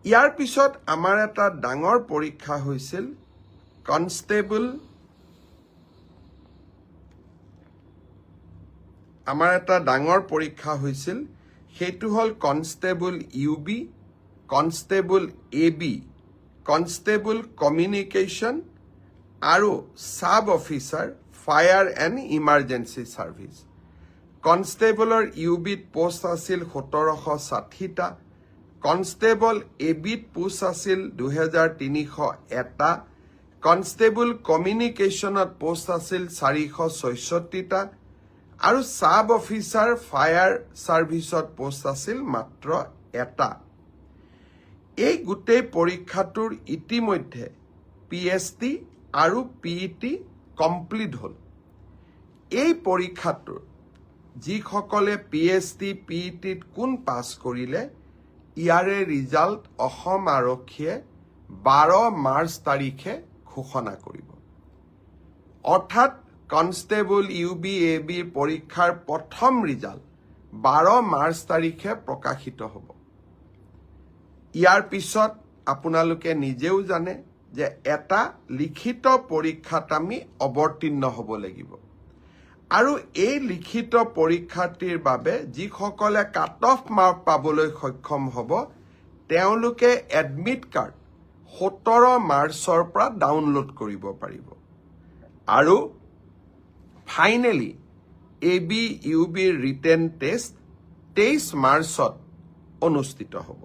ইয়াৰ পিছত আমাৰ এটা ডাঙৰ পৰীক্ষা হৈছিল কনষ্টেবল সেইটো হ'ল constable UB, constable AB, constable communication আৰু sub officer fire and emergency service. কনষ্টেবলৰ ইউবিত পোষ্ট আছিল 1760টা, কনষ্টেবল এবিত পোষ্ট আছিল 2301টা, কনষ্টেবল কমিউনিকেশ্যনত পোষ্ট আছিল 466টা আৰু সাব অফিচাৰ ফায়াৰ ছাৰ্ভিচত পোষ্ট আছিল মাত্ৰ এটা। এই গোটেই পৰীক্ষাটোৰ ইতিমধ্যে PST আৰু PET কমপ্লিট হ'ল। এই পৰীক্ষাটোৰ যিসকলে PST PETত কোন পাছ কৰিলে ইয়াৰে ৰিজাল্ট অসম আৰক্ষীয়ে 12 মাৰ্চ তাৰিখে ঘোষণা কৰিব। অৰ্থাৎ কনষ্টেবল ইউবি এবিৰ পৰীক্ষাৰ প্ৰথম ৰিজাল্ট 12 মাৰ্চ তাৰিখে প্ৰকাশিত হ'ব। ইয়াৰ পিছত আপোনালোকে নিজেও জানে যে এটা লিখিত পৰীক্ষাত আমি অৱতীৰ্ণ হ'ব লাগিব আৰু এই লিখিত পৰীক্ষাটিৰ বাবে যিসকলে কাট অফ মাৰ্ক পাবলৈ সক্ষম হ'ব তেওঁলোকে এডমিট কাৰ্ড 17 মাৰ্চৰ পৰা ডাউনলোড কৰিব পাৰিব আৰু ফাইনেলি এবি ইউবিৰ ৰিটেন টেষ্ট 23 মাৰ্চত অনুষ্ঠিত হ'ব।